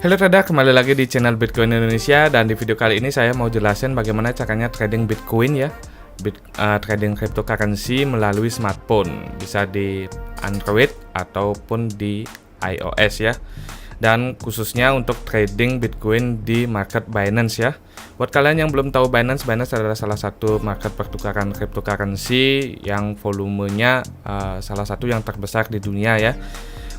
Halo trader, kembali lagi di channel Bitcoin Indonesia, dan di video kali ini saya mau jelasin bagaimana caranya trading Bitcoin ya. Trading cryptocurrency melalui smartphone, bisa di Android ataupun di iOS ya. Dan khususnya untuk trading Bitcoin di market Binance ya. Buat kalian yang belum tahu Binance adalah salah satu market pertukaran cryptocurrency yang volumenya salah satu yang terbesar di dunia ya.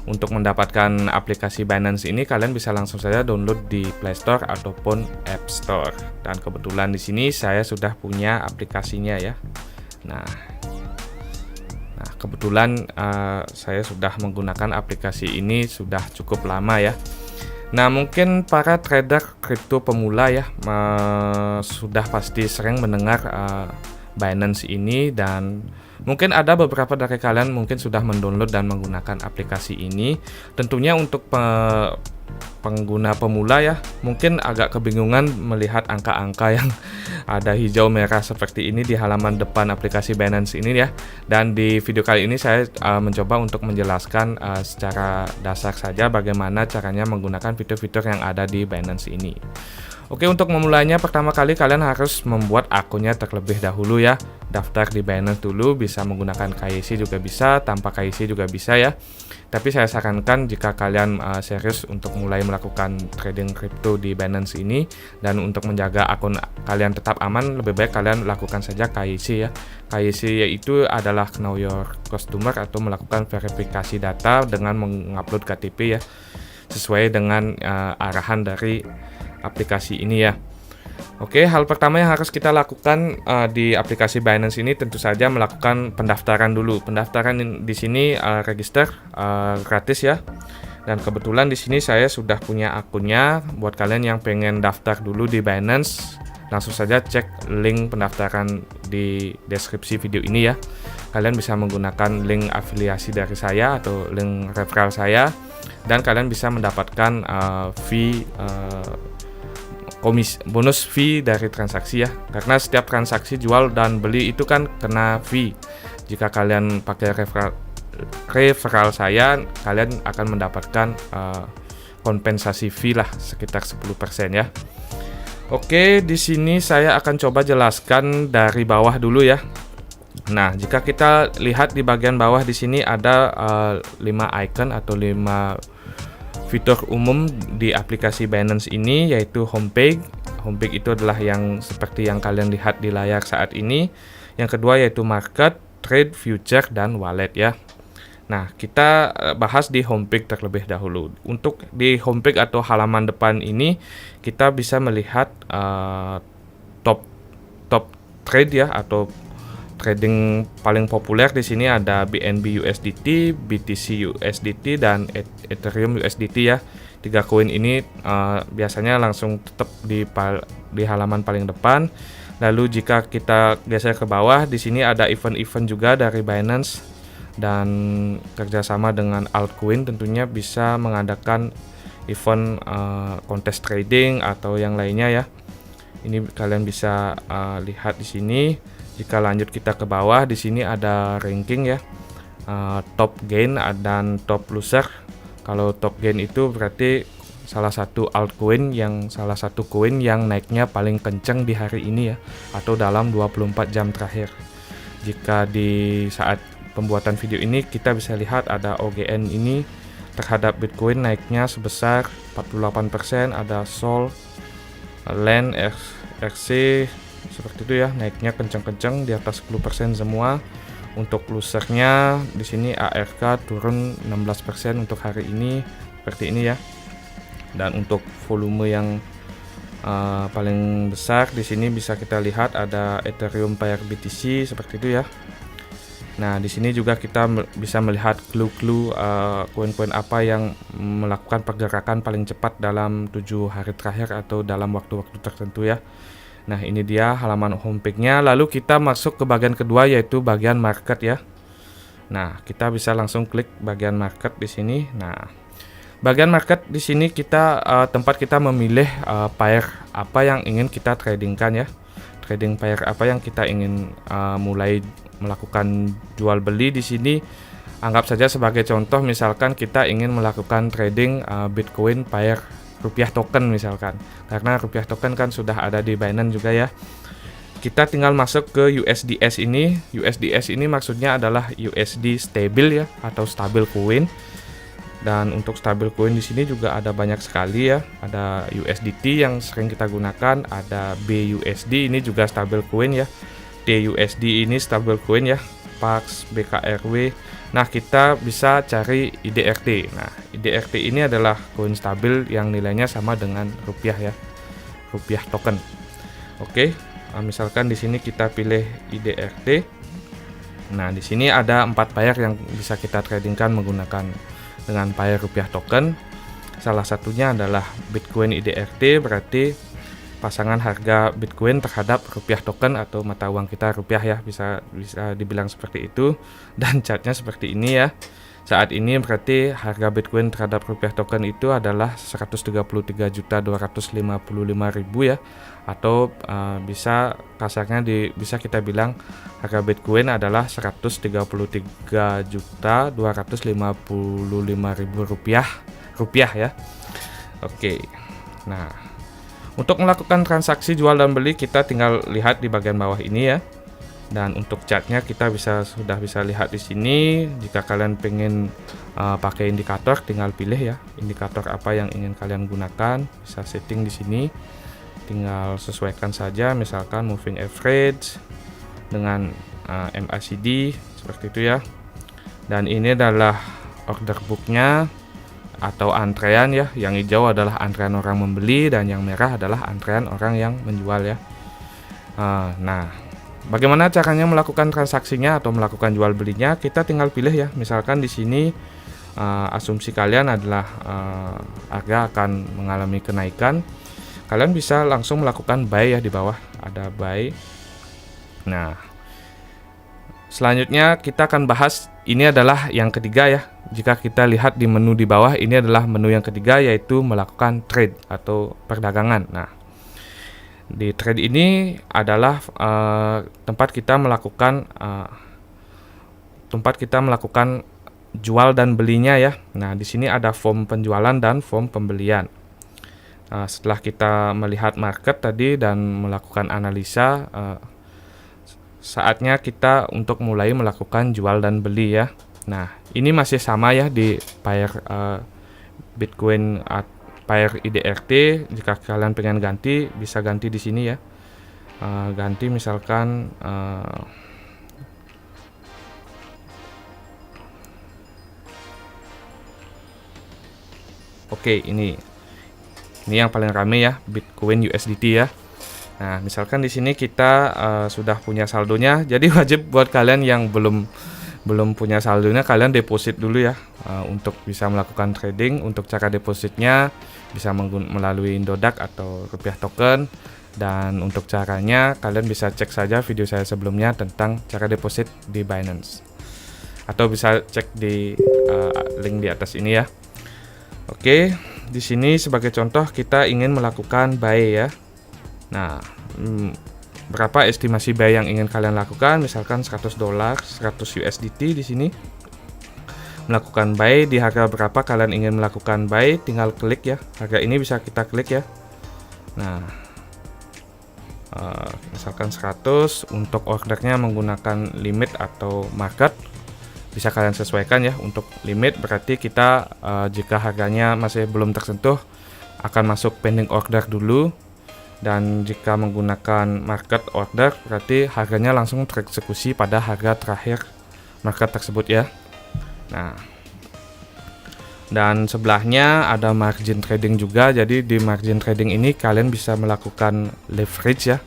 Untuk mendapatkan aplikasi Binance ini, kalian bisa langsung saja download di Play Store ataupun App Store. Dan kebetulan di sini saya sudah punya aplikasinya ya. Nah kebetulan saya sudah menggunakan aplikasi ini sudah cukup lama ya. Nah, mungkin para trader kripto pemula ya sudah pasti sering mendengar Binance ini, dan mungkin ada beberapa dari kalian mungkin sudah mendownload dan menggunakan aplikasi ini. Tentunya untuk pengguna pemula ya, mungkin agak kebingungan melihat angka-angka yang ada hijau merah seperti ini di halaman depan aplikasi Binance ini ya. Dan di video kali ini saya mencoba untuk menjelaskan secara dasar saja bagaimana caranya menggunakan fitur-fitur yang ada di Binance ini. Oke, untuk memulainya pertama kali kalian harus membuat akunnya terlebih dahulu ya. Daftar di Binance dulu, bisa menggunakan KYC juga bisa, tanpa KYC juga bisa ya. Tapi saya sarankan jika kalian serius untuk mulai melakukan trading crypto di Binance ini, dan untuk menjaga akun kalian tetap aman, lebih baik kalian lakukan saja KYC ya. KYC yaitu adalah Know Your Customer atau melakukan verifikasi data dengan mengupload KTP ya, sesuai dengan arahan dari aplikasi ini ya. Oke, hal pertama yang harus kita lakukan di aplikasi Binance ini tentu saja melakukan pendaftaran dulu. Pendaftaran di sini register gratis ya. Dan kebetulan di sini saya sudah punya akunnya. Buat kalian yang pengen daftar dulu di Binance, langsung saja cek link pendaftaran di deskripsi video ini ya. Kalian bisa menggunakan link afiliasi dari saya atau link referral saya, dan kalian bisa mendapatkan bonus fee dari transaksi ya, karena setiap transaksi jual dan beli itu kan kena fee. Jika kalian pakai referral saya, kalian akan mendapatkan kompensasi fee lah sekitar 10% ya. Oke, di sini saya akan coba jelaskan dari bawah dulu ya. Nah, jika kita lihat di bagian bawah di sini ada 5 icon atau 5 fitur umum di aplikasi Binance ini, yaitu homepage. Homepage itu adalah yang seperti yang kalian lihat di layar saat ini. Yang kedua yaitu market, trade, future, dan wallet ya. Nah, kita bahas di homepage terlebih dahulu. Untuk di homepage atau halaman depan ini, kita bisa melihat top trade ya, atau trading paling populer di sini ada BNB USDT, BTC USDT, dan Ethereum USDT ya. 3 koin ini biasanya langsung tetap di halaman paling depan. Lalu jika kita geser ke bawah, di sini ada event-event juga dari Binance, dan kerjasama dengan altcoin tentunya bisa mengadakan event kontes trading atau yang lainnya ya. Ini kalian bisa lihat di sini. Jika lanjut kita ke bawah, di sini ada ranking ya, top gain dan top loser. Kalau top gain itu berarti salah satu koin yang naiknya paling kencang di hari ini ya, atau dalam 24 jam terakhir. Jika di saat pembuatan video ini kita bisa lihat ada OGN ini terhadap Bitcoin naiknya sebesar 48%, ada Sol, Land, XC seperti itu ya, naiknya kencang-kencang di atas 10% semua. Untuk losernya di sini ARK turun 16% untuk hari ini, seperti ini ya. Dan untuk volume yang paling besar di sini bisa kita lihat ada Ethereum Pair BTC seperti itu ya. Nah, di sini juga kita bisa melihat clue koin-koin apa yang melakukan pergerakan paling cepat dalam 7 hari terakhir atau dalam waktu-waktu tertentu ya. Nah, ini dia halaman homepage-nya. Lalu kita masuk ke bagian kedua, yaitu bagian market ya. Nah, kita bisa langsung klik bagian market di sini. Nah, bagian market di sini kita tempat kita memilih pair apa yang ingin kita tradingkan ya. Trading pair apa yang kita ingin mulai melakukan jual beli di sini. Anggap saja sebagai contoh, misalkan kita ingin melakukan trading Bitcoin pair rupiah token misalkan. Karena rupiah token kan sudah ada di Binance juga ya. Kita tinggal masuk ke USDS ini. USDS ini maksudnya adalah USD stable ya, atau stabil coin. Dan untuk stabil coin di sini juga ada banyak sekali ya. Ada USDT yang sering kita gunakan, ada BUSD ini juga stabil coin ya. TUSD ini stabil coin ya. PAX, BKRW. Nah, kita bisa cari IDRT. Nah, IDRT ini adalah koin stabil yang nilainya sama dengan rupiah ya. Rupiah token. Oke. Misalkan di sini kita pilih IDRT. Nah, di sini ada 4 pair yang bisa kita tradingkan menggunakan dengan pair rupiah token. Salah satunya adalah Bitcoin IDRT, berarti pasangan harga Bitcoin terhadap rupiah token atau mata uang kita rupiah ya, bisa dibilang seperti itu. Dan chartnya seperti ini ya. Saat ini berarti harga Bitcoin terhadap rupiah token itu adalah 133.255.000 ya, atau bisa kasarnya bisa kita bilang harga Bitcoin adalah 133.255.000 rupiah ya. Oke. Nah, untuk melakukan transaksi jual dan beli kita tinggal lihat di bagian bawah ini ya. Dan untuk chartnya kita sudah bisa lihat di sini. Jika kalian pengen pakai indikator, tinggal pilih ya indikator apa yang ingin kalian gunakan. Bisa setting di sini, tinggal sesuaikan saja. Misalkan moving average dengan MACD seperti itu ya. Dan ini adalah order booknya atau antrean ya. Yang hijau adalah antrean orang membeli dan yang merah adalah antrean orang yang menjual ya. Nah, bagaimana caranya melakukan transaksinya atau melakukan jual belinya? Kita tinggal pilih ya. Misalkan di sini asumsi kalian adalah harga akan mengalami kenaikan. Kalian bisa langsung melakukan buy ya, di bawah ada buy. Nah, selanjutnya kita akan bahas, ini adalah yang ketiga ya. Jika kita lihat di menu di bawah, ini adalah menu yang ketiga, yaitu melakukan trade atau perdagangan. Nah, di trade ini adalah tempat kita melakukan jual dan belinya ya. Nah, di sini ada form penjualan dan form pembelian. Setelah kita melihat market tadi dan melakukan analisa, saatnya kita untuk mulai melakukan jual dan beli ya. Nah, ini masih sama ya di pair Bitcoin pair IDRT. Jika kalian pengen ganti, bisa ganti di sini ya. Ganti misalkan oke, ini yang paling rame ya, Bitcoin USDT ya. Nah, misalkan di sini kita sudah punya saldonya, jadi wajib buat kalian yang belum punya saldonya, kalian deposit dulu ya untuk bisa melakukan trading. Untuk cara depositnya bisa melalui Indodax atau rupiah token, dan untuk caranya kalian bisa cek saja video saya sebelumnya tentang cara deposit di Binance, atau bisa cek di link di atas ini ya. Oke, di sini sebagai contoh kita ingin melakukan buy ya. Nah, berapa estimasi buy yang ingin kalian lakukan? Misalkan $100, 100 USDT di sini. Melakukan buy di harga berapa kalian ingin melakukan buy, tinggal klik ya. Harga ini bisa kita klik ya. Nah, misalkan 100, untuk ordernya menggunakan limit atau market, bisa kalian sesuaikan ya. Untuk limit berarti kita jika harganya masih belum tersentuh akan masuk pending order dulu. Dan jika menggunakan market order berarti harganya langsung tereksekusi pada harga terakhir market tersebut ya. Nah, dan sebelahnya ada margin trading juga. Jadi di margin trading ini kalian bisa melakukan leverage ya.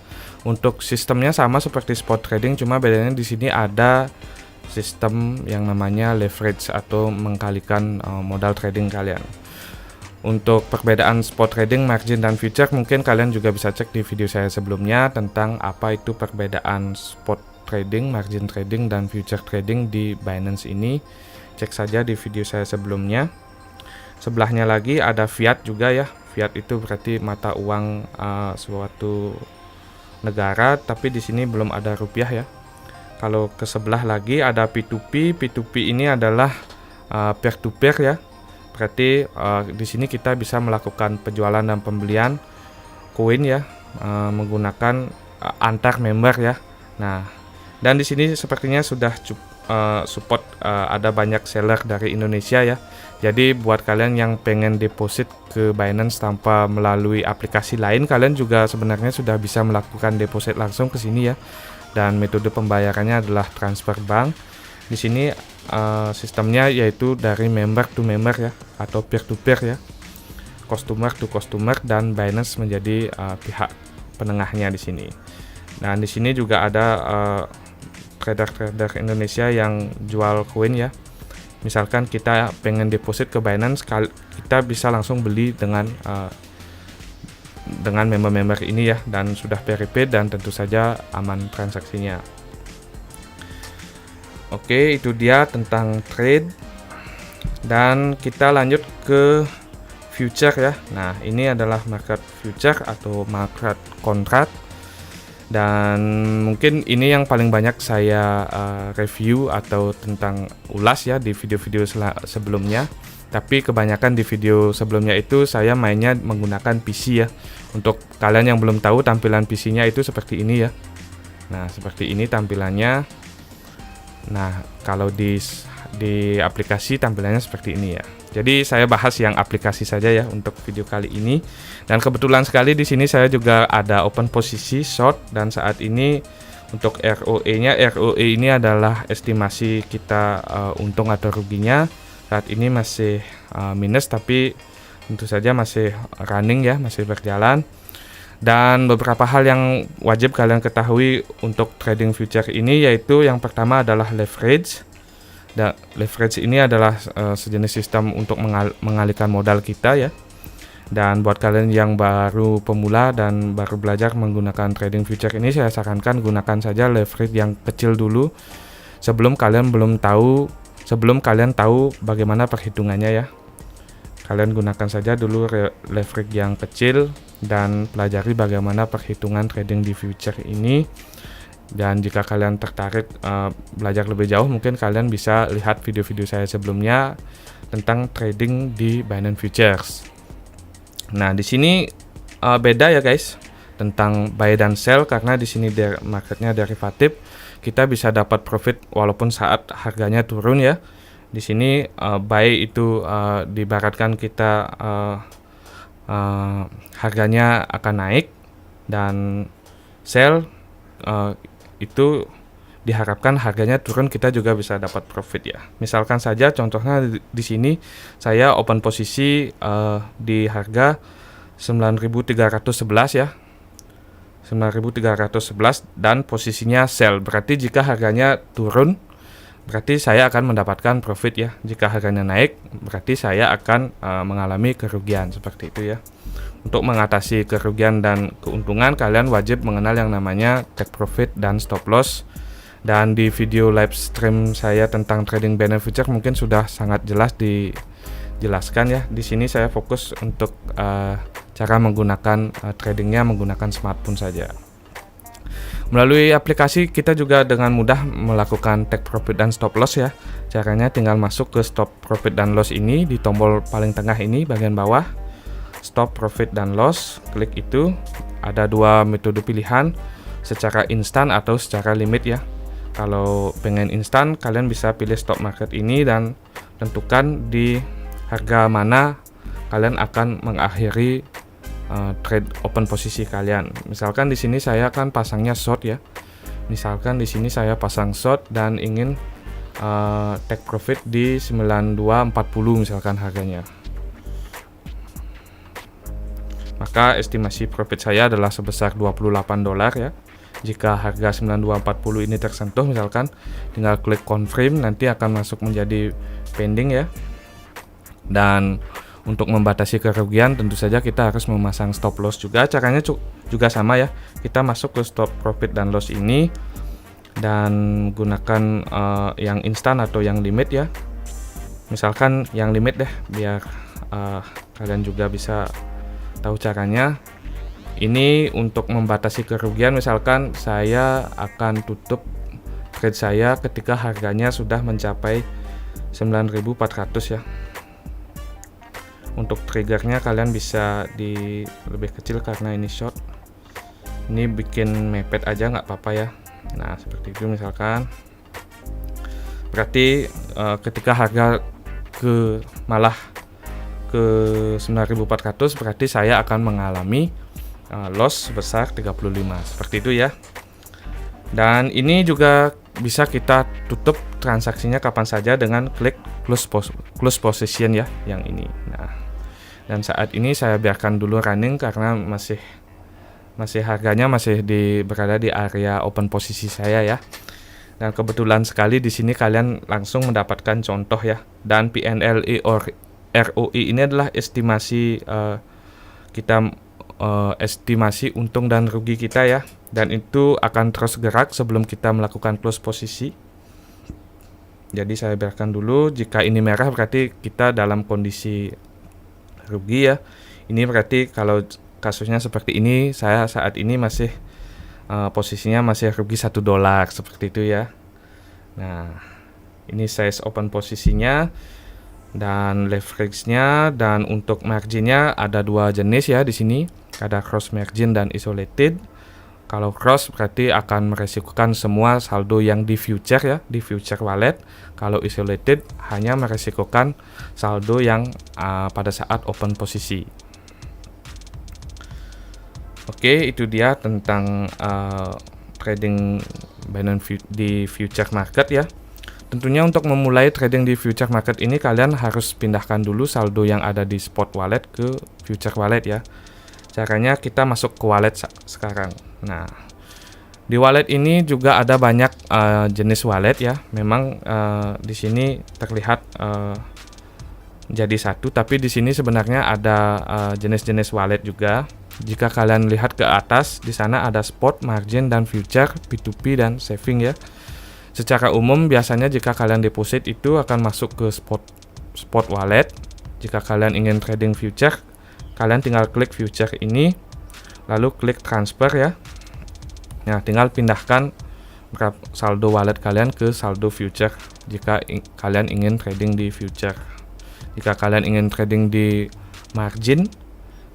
Untuk sistemnya sama seperti spot trading, cuma bedanya di sini ada sistem yang namanya leverage atau mengkalikan modal trading kalian. Untuk perbedaan spot trading, margin, dan future mungkin kalian juga bisa cek di video saya sebelumnya tentang apa itu perbedaan spot trading, margin trading, dan future trading di Binance ini. Cek saja di video saya sebelumnya. Sebelahnya lagi ada fiat juga ya. Fiat itu berarti mata uang suatu negara, tapi di sini belum ada rupiah ya. Kalau ke sebelah lagi ada P2P. P2P ini adalah peer to peer ya. Berarti di sini kita bisa melakukan penjualan dan pembelian koin ya, menggunakan antar member ya. Nah, dan di sini sepertinya sudah support ada banyak seller dari Indonesia ya. Jadi buat kalian yang pengen deposit ke Binance tanpa melalui aplikasi lain, kalian juga sebenarnya sudah bisa melakukan deposit langsung ke sini ya. Dan metode pembayarannya adalah transfer bank. Di sini sistemnya yaitu dari member to member ya, atau peer to peer ya, customer to customer, dan Binance menjadi pihak penengahnya di sini. Dan di sini juga ada trader-trader Indonesia yang jual koin ya. Misalkan kita pengen deposit ke Binance, kita bisa langsung beli dengan member-member ini ya, dan sudah verified dan tentu saja aman transaksinya. Oke, itu dia tentang trade. Dan kita lanjut ke future ya. Nah, ini adalah market future atau market contract. Dan mungkin ini yang paling banyak saya review atau tentang ulas ya di video-video sebelumnya. Tapi kebanyakan di video sebelumnya itu saya mainnya menggunakan PC ya. Untuk kalian yang belum tahu, tampilan PC-nya itu seperti ini ya. Nah, seperti ini tampilannya. Nah, kalau di aplikasi tampilannya seperti ini ya. Jadi saya bahas yang aplikasi saja ya untuk video kali ini. Dan kebetulan sekali di sini saya juga ada open posisi short, dan saat ini untuk ROE-nya, ROE ini adalah estimasi kita untung atau ruginya. Saat ini masih minus, tapi tentu saja masih running ya, masih berjalan. Dan beberapa hal yang wajib kalian ketahui untuk trading future ini, yaitu yang pertama adalah leverage. Dan leverage ini adalah sejenis sistem untuk mengalihkan modal kita ya. Dan buat kalian yang baru pemula dan baru belajar menggunakan trading future ini, saya sarankan gunakan saja leverage yang kecil dulu sebelum kalian tahu bagaimana perhitungannya ya. Kalian gunakan saja dulu leverage yang kecil dan pelajari bagaimana perhitungan trading di future ini. Dan jika kalian tertarik belajar lebih jauh, mungkin kalian bisa lihat video-video saya sebelumnya tentang trading di Binance Futures. Nah, di sini beda ya guys tentang buy dan sell, karena di sini marketnya derivatif. Kita bisa dapat profit walaupun saat harganya turun ya. Di sini buy itu diibaratkan kita harganya akan naik, dan sell itu diharapkan harganya turun, kita juga bisa dapat profit ya. Misalkan saja contohnya di sini saya open posisi di harga 9.311 ya. 9.311 dan posisinya sell. Berarti jika harganya turun, berarti saya akan mendapatkan profit ya. Jika harganya naik, berarti saya akan mengalami kerugian, seperti itu ya. Untuk mengatasi kerugian dan keuntungan, kalian wajib mengenal yang namanya take profit dan stop loss. Dan di video live stream saya tentang trading Binance Futures mungkin sudah sangat jelas dijelaskan ya. Di sini saya fokus untuk cara menggunakan tradingnya menggunakan smartphone saja. Melalui aplikasi kita juga dengan mudah melakukan take profit dan stop loss ya. Caranya tinggal masuk ke stop profit dan loss ini di tombol paling tengah ini bagian bawah. Stop profit dan loss, klik itu. Ada dua metode pilihan, secara instan atau secara limit ya. Kalau pengen instan, kalian bisa pilih stop market ini dan tentukan di harga mana kalian akan mengakhiri trade open posisi kalian. Misalkan di sini saya akan pasangnya short ya. Misalkan di sini saya pasang short dan ingin take profit di 92.40 misalkan harganya. Maka estimasi profit saya adalah sebesar $28 ya. Jika harga 92.40 ini tersentuh, misalkan tinggal klik confirm, nanti akan masuk menjadi pending ya. Dan untuk membatasi kerugian tentu saja kita harus memasang stop loss juga. Caranya juga sama ya. Kita masuk ke stop profit dan loss ini dan gunakan yang instan atau yang limit ya. Misalkan yang limit deh, biar kalian juga bisa tahu caranya. Ini untuk membatasi kerugian, misalkan saya akan tutup trade saya ketika harganya sudah mencapai 9.400 ya. Untuk triggernya kalian bisa di lebih kecil karena ini short. Ini bikin mepet aja nggak apa-apa ya. Nah seperti itu misalkan. Berarti ketika harga malah ke 9.400, berarti saya akan mengalami loss sebesar 35 seperti itu ya. Dan ini juga bisa kita tutup transaksinya kapan saja dengan klik close position ya, yang ini. Nah, dan saat ini saya biarkan dulu running karena masih harganya masih berada di area open posisi saya ya. Dan kebetulan sekali di sini kalian langsung mendapatkan contoh ya. Dan PNL ROI ini adalah estimasi estimasi untung dan rugi kita ya. Dan itu akan terus gerak sebelum kita melakukan close posisi. Jadi saya biarkan dulu. Jika ini merah berarti kita dalam kondisi rugi ya. Ini berarti kalau kasusnya seperti ini, saya saat ini masih posisinya masih rugi $1 seperti itu ya. Nah, ini size open posisinya dan leverage-nya, dan untuk margin-nya ada dua jenis ya di sini. Ada cross margin dan isolated. Kalau cross berarti akan meresikokan semua saldo yang di future ya, di future wallet. Kalau isolated hanya meresikokan saldo yang pada saat open posisi. Oke, itu dia tentang trading Binance di future market ya. Tentunya untuk memulai trading di future market ini kalian harus pindahkan dulu saldo yang ada di spot wallet ke future wallet ya. Caranya kita masuk ke wallet sekarang. Nah, di wallet ini juga ada banyak jenis wallet ya. Memang di sini terlihat jadi satu, tapi di sini sebenarnya ada jenis-jenis wallet juga. Jika kalian lihat ke atas, di sana ada spot, margin, dan future, P2P, dan saving ya. Secara umum biasanya jika kalian deposit itu akan masuk ke spot wallet. Jika kalian ingin trading future, kalian tinggal klik future ini, lalu klik transfer ya. Nah, tinggal pindahkan saldo wallet kalian ke saldo future jika kalian ingin trading di future. Jika kalian ingin trading di margin,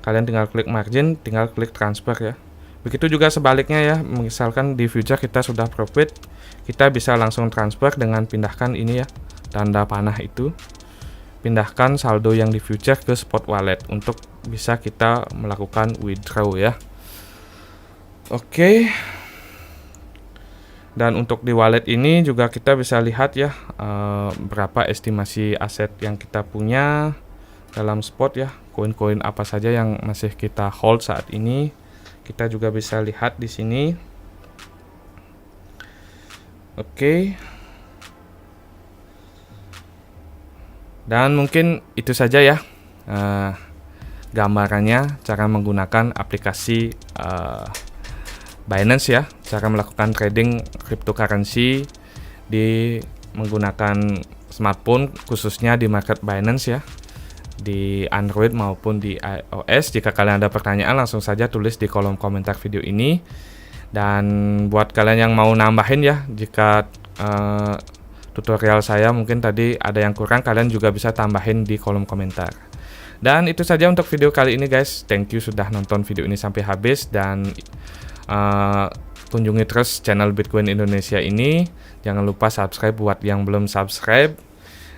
kalian tinggal klik margin, tinggal klik transfer ya. Begitu juga sebaliknya ya. Misalkan di future kita sudah profit, kita bisa langsung transfer dengan pindahkan ini ya, tanda panah itu. Pindahkan saldo yang di future ke spot wallet untuk bisa kita melakukan withdraw ya. Oke. Dan untuk di wallet ini juga kita bisa lihat ya berapa estimasi aset yang kita punya dalam spot ya, koin-koin apa saja yang masih kita hold saat ini. Kita juga bisa lihat di sini. Oke. Dan mungkin itu saja ya gambarannya cara menggunakan aplikasi Binance ya, cara melakukan trading cryptocurrency menggunakan smartphone, khususnya di market Binance ya, di Android maupun di iOS. Jika kalian ada pertanyaan langsung saja tulis di kolom komentar video ini. Dan buat kalian yang mau nambahin ya, jika tutorial saya mungkin tadi ada yang kurang, kalian juga bisa tambahin di kolom komentar. Dan itu saja untuk video kali ini guys. Thank you sudah nonton video ini sampai habis, dan kunjungi terus channel Bitcoin Indonesia ini. Jangan lupa subscribe buat yang belum subscribe.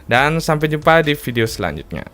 Dan sampai jumpa di video selanjutnya.